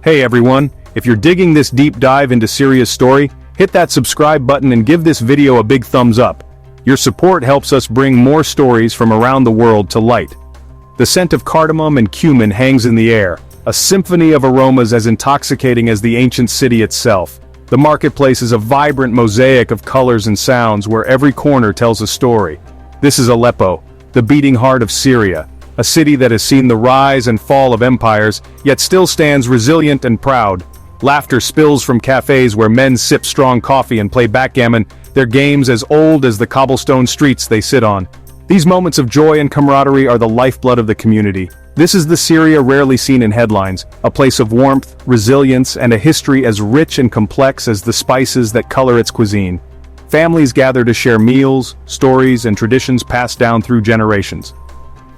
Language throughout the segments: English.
Hey everyone, if you're digging this deep dive into Syria's story, hit that subscribe button and give this video a big thumbs up. Your support helps us bring more stories from around the world to light. The scent of cardamom and cumin hangs in the air, a symphony of aromas as intoxicating as the ancient city itself. The marketplace is a vibrant mosaic of colors and sounds where every corner tells a story. This is Aleppo, the beating heart of Syria, a city that has seen the rise and fall of empires, yet still stands resilient and proud. Laughter spills from cafes where men sip strong coffee and play backgammon, their games as old as the cobblestone streets they sit on. These moments of joy and camaraderie are the lifeblood of the community. This is the Syria rarely seen in headlines, a place of warmth, resilience, and a history as rich and complex as the spices that color its cuisine. Families gather to share meals, stories, and traditions passed down through generations.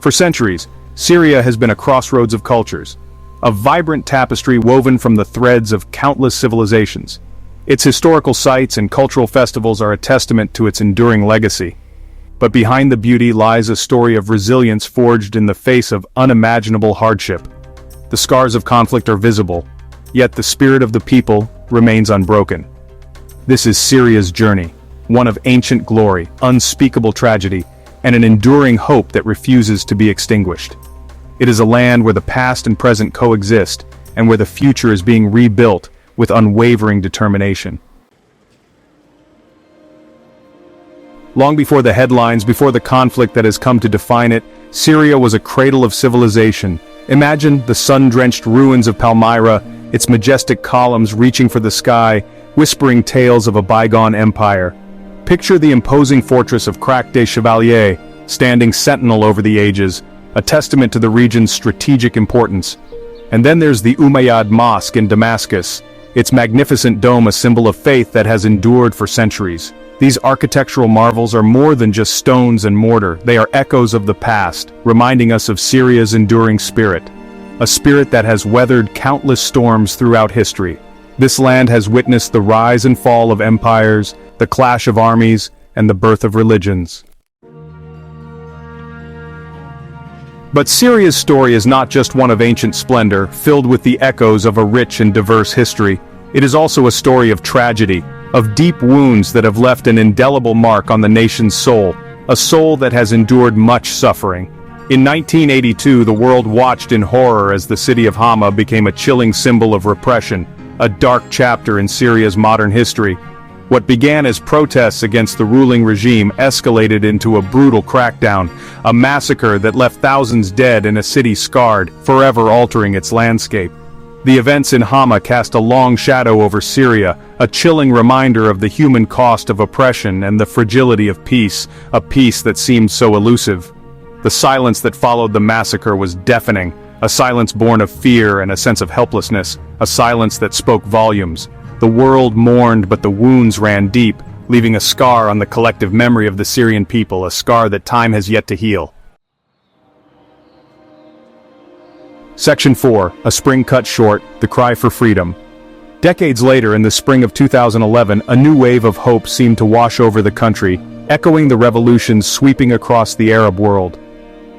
For centuries, Syria has been a crossroads of cultures, a vibrant tapestry woven from the threads of countless civilizations. Its historical sites and cultural festivals are a testament to its enduring legacy. But behind the beauty lies a story of resilience forged in the face of unimaginable hardship. The scars of conflict are visible, yet the spirit of the people remains unbroken. This is Syria's journey, one of ancient glory, unspeakable tragedy, and an enduring hope that refuses to be extinguished. It is a land where the past and present coexist, and where the future is being rebuilt with unwavering determination. Long before the headlines, before the conflict that has come to define it, Syria was a cradle of civilization. Imagine the sun-drenched ruins of Palmyra, its majestic columns reaching for the sky, whispering tales of a bygone empire. Picture the imposing fortress of Crac des Chevaliers, standing sentinel over the ages, a testament to the region's strategic importance. And then there's the Umayyad Mosque in Damascus, its magnificent dome a symbol of faith that has endured for centuries. These architectural marvels are more than just stones and mortar, they are echoes of the past, reminding us of Syria's enduring spirit. A spirit that has weathered countless storms throughout history. This land has witnessed the rise and fall of empires, the clash of armies, and the birth of religions. But Syria's story is not just one of ancient splendor, filled with the echoes of a rich and diverse history. It is also a story of tragedy, of deep wounds that have left an indelible mark on the nation's soul, a soul that has endured much suffering. In 1982, the world watched in horror as the city of Hama became a chilling symbol of repression, a dark chapter in Syria's modern history. What began as protests against the ruling regime escalated into a brutal crackdown, a massacre that left thousands dead and a city scarred, forever altering its landscape. The events in Hama cast a long shadow over Syria, a chilling reminder of the human cost of oppression and the fragility of peace, a peace that seemed so elusive. The silence that followed the massacre was deafening, a silence born of fear and a sense of helplessness, a silence that spoke volumes. The world mourned, but the wounds ran deep, leaving a scar on the collective memory of the Syrian people, a scar that time has yet to heal. Section 4, A Spring Cut Short, The Cry for Freedom. Decades later, in the spring of 2011, a new wave of hope seemed to wash over the country, echoing the revolutions sweeping across the Arab world.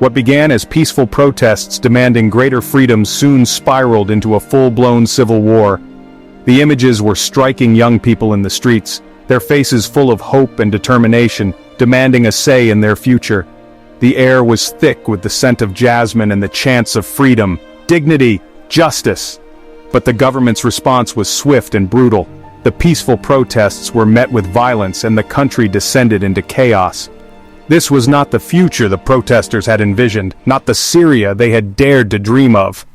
What began as peaceful protests demanding greater freedom soon spiraled into a full-blown civil war. The images were striking young people in the streets, their faces full of hope and determination, demanding a say in their future. The air was thick with the scent of jasmine and the chants of freedom, dignity, justice. But the government's response was swift and brutal. The peaceful protests were met with violence and the country descended into chaos. This was not the future the protesters had envisioned, not the Syria they had dared to dream of.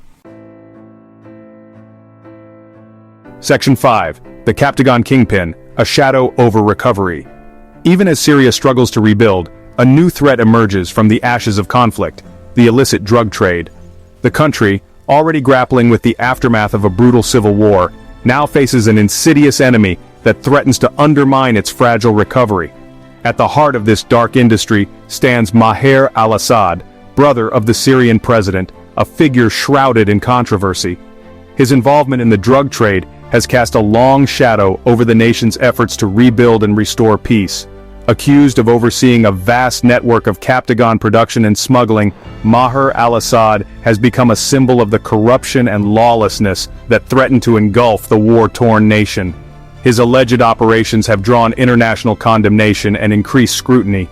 Section 5, The Captagon Kingpin, A Shadow over Recovery. Even as Syria struggles to rebuild, a new threat emerges from the ashes of conflict, the illicit drug trade. The country, already grappling with the aftermath of a brutal civil war, now faces an insidious enemy that threatens to undermine its fragile recovery. At the heart of this dark industry stands Maher al-Assad, brother of the Syrian president, a figure shrouded in controversy. His involvement in the drug trade has cast a long shadow over the nation's efforts to rebuild and restore peace. Accused of overseeing a vast network of Captagon production and smuggling, Maher al-Assad has become a symbol of the corruption and lawlessness that threaten to engulf the war-torn nation. His alleged operations have drawn international condemnation and increased scrutiny.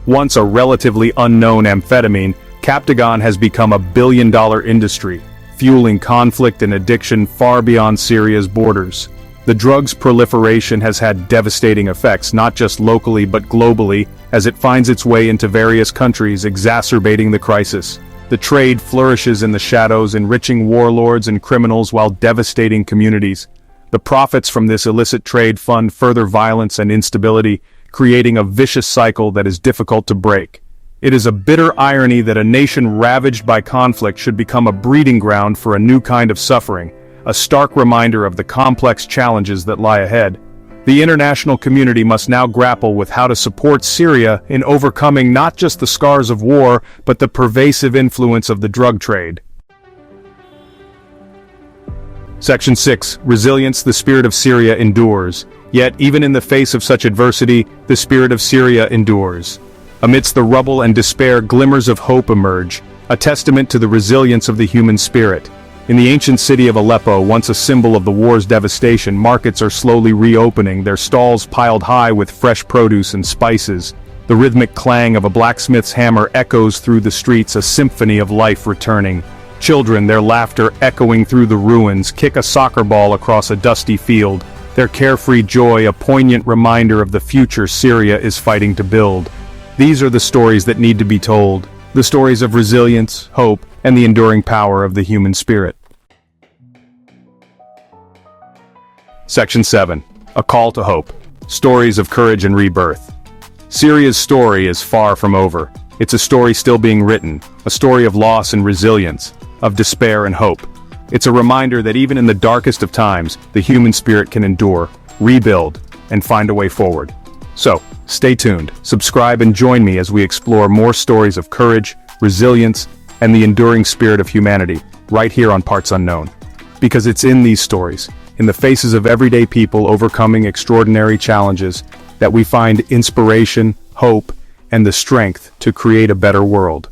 Once a relatively unknown amphetamine, Captagon has become a billion-dollar industry, fueling conflict and addiction far beyond Syria's borders. The drug's proliferation has had devastating effects not just locally but globally, as it finds its way into various countries, exacerbating the crisis. The trade flourishes in the shadows, enriching warlords and criminals while devastating communities. The profits from this illicit trade fund further violence and instability, creating a vicious cycle that is difficult to break. It is a bitter irony that a nation ravaged by conflict should become a breeding ground for a new kind of suffering, a stark reminder of the complex challenges that lie ahead. The international community must now grapple with how to support Syria in overcoming not just the scars of war, but the pervasive influence of the drug trade. Section 6. Resilience. The spirit of Syria endures. Yet, even in the face of such adversity, the spirit of Syria endures. Amidst the rubble and despair, glimmers of hope emerge, a testament to the resilience of the human spirit. In the ancient city of Aleppo, once a symbol of the war's devastation, markets are slowly reopening, their stalls piled high with fresh produce and spices. The rhythmic clang of a blacksmith's hammer echoes through the streets, a symphony of life returning. Children, their laughter echoing through the ruins, kick a soccer ball across a dusty field, their carefree joy a poignant reminder of the future Syria is fighting to build. These are the stories that need to be told, the stories of resilience, hope, and the enduring power of the human spirit. Section 7. A call to hope. Stories of courage and rebirth. Syria's story is far from over. It's a story still being written, a story of loss and resilience, of despair and hope. It's a reminder that even in the darkest of times, the human spirit can endure, rebuild, and find a way forward. So, stay tuned, subscribe and join me as we explore more stories of courage, resilience, and the enduring spirit of humanity, right here on Parts Unknown. Because it's in these stories, in the faces of everyday people overcoming extraordinary challenges, that we find inspiration, hope, and the strength to create a better world.